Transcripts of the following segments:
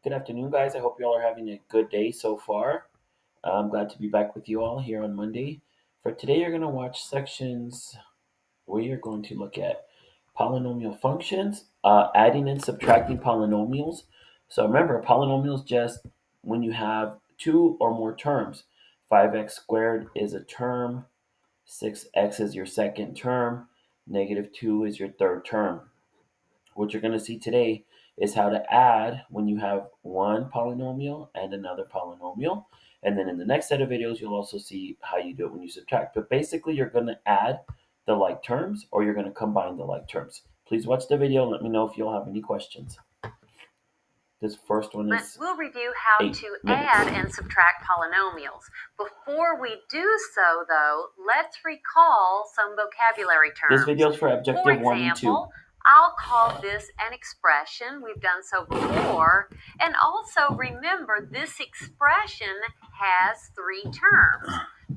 Good afternoon, guys. I hope you all are having a good day so far. I'm glad to be back with you all here on Monday. For today, you're going to watch sections where you're going to look at polynomial functions, adding and subtracting polynomials. So remember, polynomials just when you have two or more terms. 5x squared is a term, 6x is your second term, negative 2 is your third term. What you're going to see today is how to add when you have one polynomial and another polynomial. And then in the next set of videos, you'll also see how you do it when you subtract. But basically, you're going to add the like terms or you're going to combine the like terms. Please watch the video and let me know if you'll have any questions. This first one is We'll review how to add and subtract polynomials. Before we do so, though, let's recall some vocabulary terms. This video is for objective 1 and 2. I'll call this an expression. We've done so before. And also remember, this expression has three terms.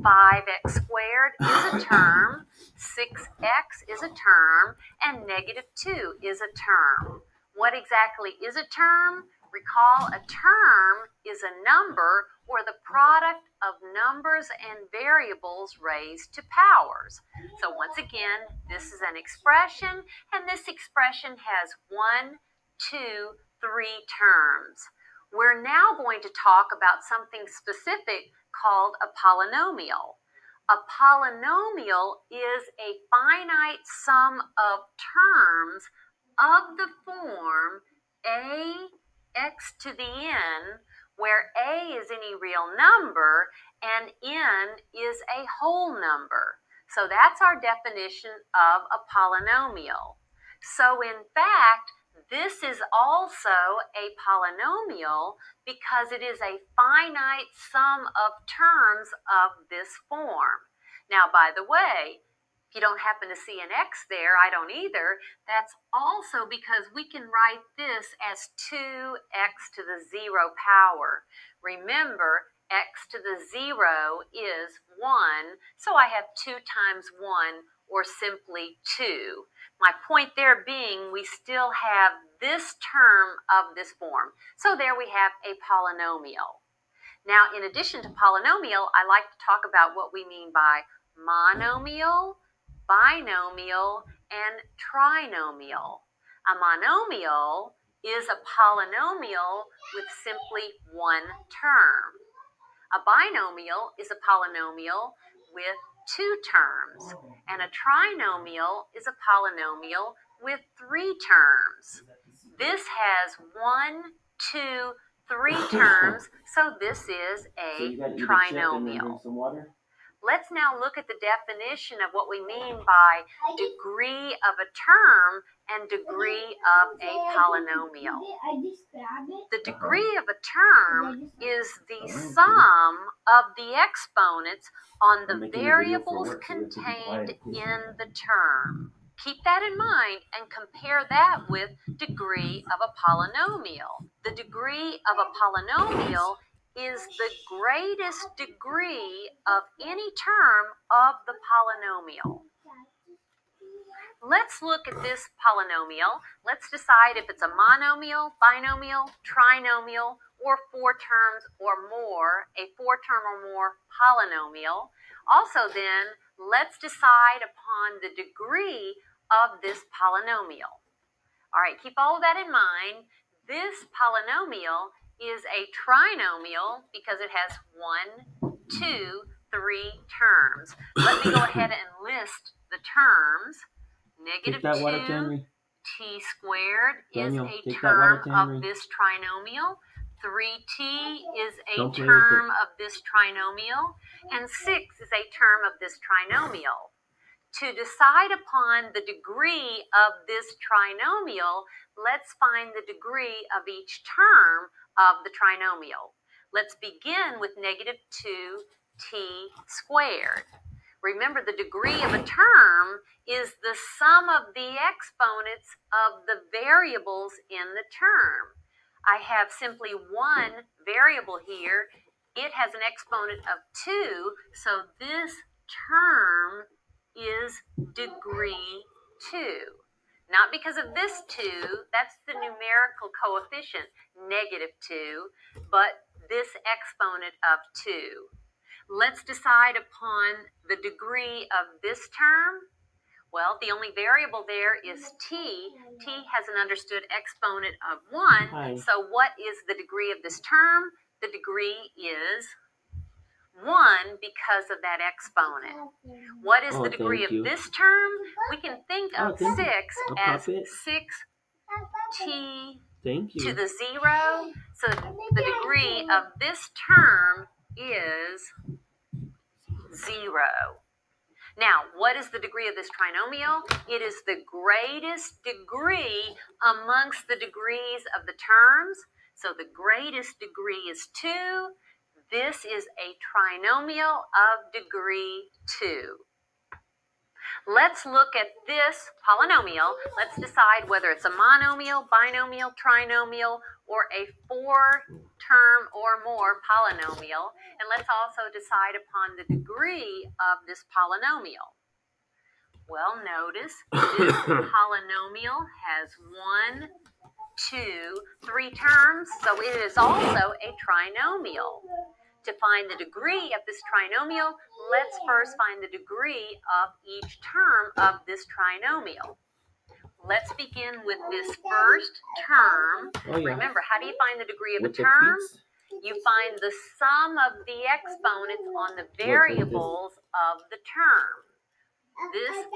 5x squared is a term, 6x is a term, and negative 2 is a term. What exactly is a term? Recall, a term is a number or the product of numbers and variables raised to powers. So once again, this is an expression, and this expression has 1, 2, 3 terms. We're now going to talk about something specific called a polynomial. A polynomial is a finite sum of terms of the form ax to the n, where a is any real number and n is a whole number. So that's our definition of a polynomial. So in fact, this is also a polynomial because it is a finite sum of terms of this form. Now, by the way, if you don't happen to see an x there, I don't either, that's also because we can write this as 2x to the 0 power. Remember, x to the 0 is 1, so I have 2 times 1, or simply 2. My point there being, we still have this term of this form. So there we have a polynomial. Now, in addition to polynomial, I like to talk about what we mean by monomial, binomial, and trinomial. A monomial is a polynomial with simply one term. A binomial is a polynomial with two terms, and a trinomial is a polynomial with three terms. This has 1, 2, 3 terms, so this is a trinomial. Let's now look at the definition of what we mean by degree of a term and degree of a polynomial. The degree of a term is the sum of the exponents on the variables contained in the term. Keep that in mind and compare that with degree of a polynomial. The degree of a polynomial is the greatest degree of any term of the polynomial. Let's look at this polynomial. Let's decide if it's a monomial, binomial, trinomial, or 4 terms or more, a 4-term or more polynomial. Also then, let's decide upon the degree of this polynomial. All right, keep all of that in mind. This polynomial is a trinomial because it has 1, 2, 3 terms. Let me go ahead and list the terms. Negative 2 t squared is a term of this trinomial. 3t is a term of this trinomial. And 6 is a term of this trinomial. To decide upon the degree of this trinomial, let's find the degree of each term of the trinomial. Let's begin with negative 2t squared. Remember, the degree of a term is the sum of the exponents of the variables in the term. I have simply one variable here. It has an exponent of 2, so this term is degree 2. Not because of this 2, that's the numerical coefficient, -2, but this exponent of 2. Let's decide upon the degree of this term. Well, the only variable there is t. T has an understood exponent of 1. Hi. So what is the degree of this term? The degree is 1 because of that exponent. What is the degree of this term? We can think of 6 as 6t to the 0. So the degree of this term is 0. Now, what is the degree of this trinomial? It is the greatest degree amongst the degrees of the terms. So the greatest degree is 2. This is a trinomial of degree 2. Let's look at this polynomial. Let's decide whether it's a monomial, binomial, trinomial, or a 4-term or more polynomial. And let's also decide upon the degree of this polynomial. Well, notice this polynomial has 1, 2, 3 terms, so it is also a trinomial. To find the degree of this trinomial, let's first find the degree of each term of this trinomial. Let's begin with this first term. Remember, how do you find the degree of a term? You find the sum of the exponents on the variables of the term. This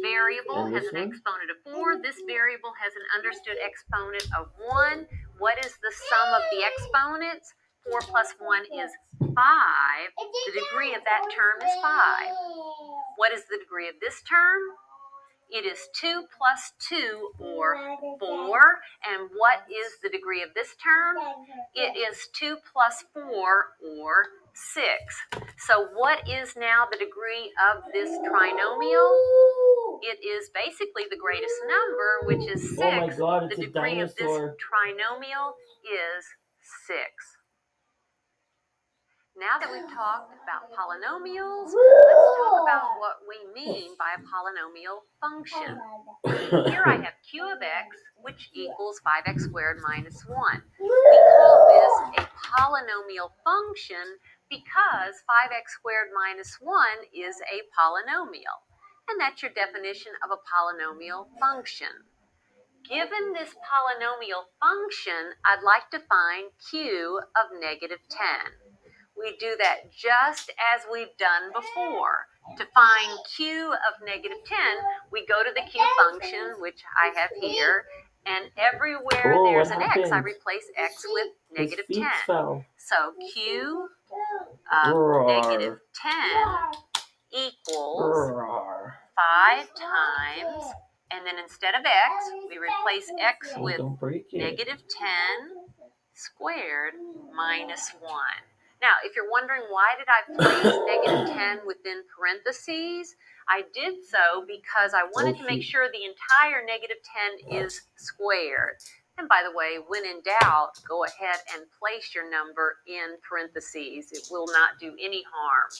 variable has an exponent of 4. This variable has an understood exponent of 1. What is the sum of the exponents? 4 plus 1 is 5. The degree of that term is 5. What is the degree of this term? It is 2 plus 2, or 4. And what is the degree of this term? It is 2 plus 4, or 6. So what is now the degree of this trinomial? It is basically the greatest number, which is 6. Oh my God, it's the degree of this trinomial is 6. Now that we've talked about polynomials, let's talk about what we mean by a polynomial function. Here I have q of x, which equals 5x squared minus 1. We call this a polynomial function because 5x squared minus 1 is a polynomial. And that's your definition of a polynomial function. Given this polynomial function, I'd like to find q of -10. We do that just as we've done before. To find q of -10, we go to the q function, which I have here, and everywhere there's an x, I replace x with -10. So q of -10 equals 5 times, and then instead of x, we replace x with -10 squared minus 1. Now, if you're wondering why did I place -10 within parentheses, I did so because I wanted to make sure the entire -10 is squared. And by the way, when in doubt, go ahead and place your number in parentheses. It will not do any harm.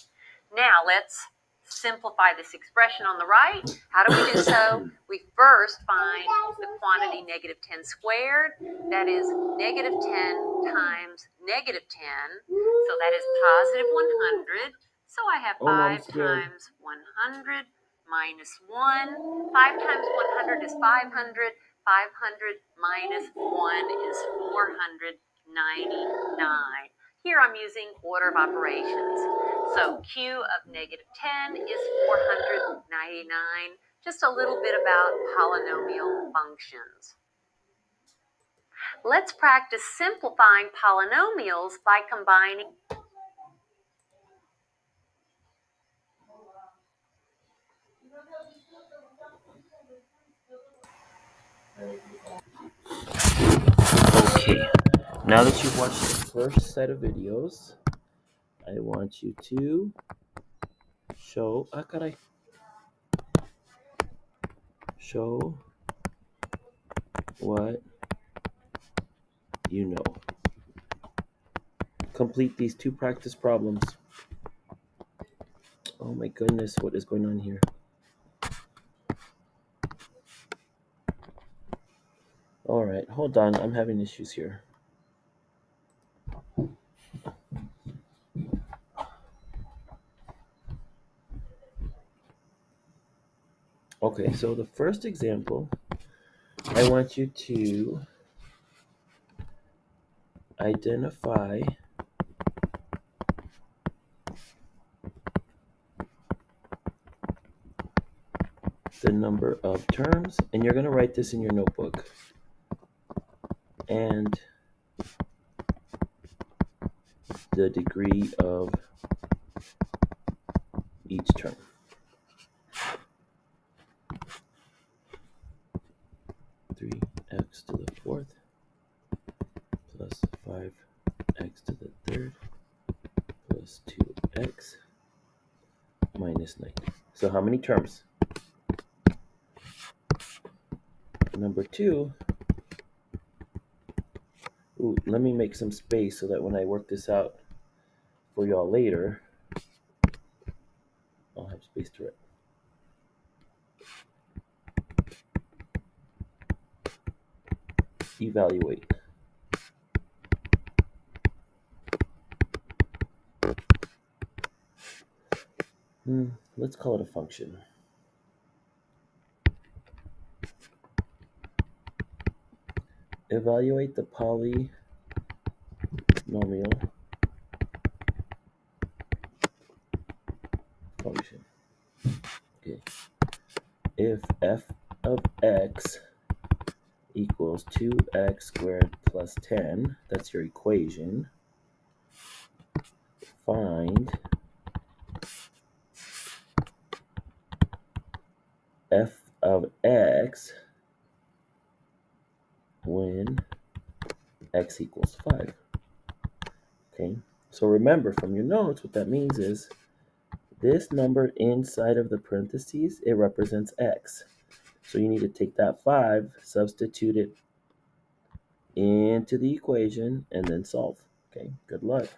Now, let's simplify this expression on the right. How do we do so? We first find the quantity -10 squared. That is -10 times -10. So that is positive 100. So I have 5 times 100 minus 1. 5 times 100 is 500. 500 minus 1 is 499. Here I'm using order of operations. So q of -10 is 499. Just a little bit about polynomial functions. Let's practice simplifying polynomials by combining. Okay, now that you've watched the first set of videos, I want you to show what you know. Complete these 2 practice problems. Oh my goodness, what is going on here? right, hold on. I'm having issues here. Okay, so the first example, I want you to identify the number of terms, and you're going to write this in your notebook. And the degree of each term. Three x to the fourth plus 5x to the third plus 2x minus 9. So how many terms? Number 2, let me make some space so that when I work this out for y'all later, I'll have space to write. Evaluate. Let's call it a function. Evaluate the polynomial function. Okay. If f of x equals 2x squared plus 10, that's your equation, find f of x when x equals 5. Okay, so remember from your notes, what that means is this number inside of the parentheses, it represents x. So you need to take that 5, substitute it into the equation, and then solve. Okay, good luck.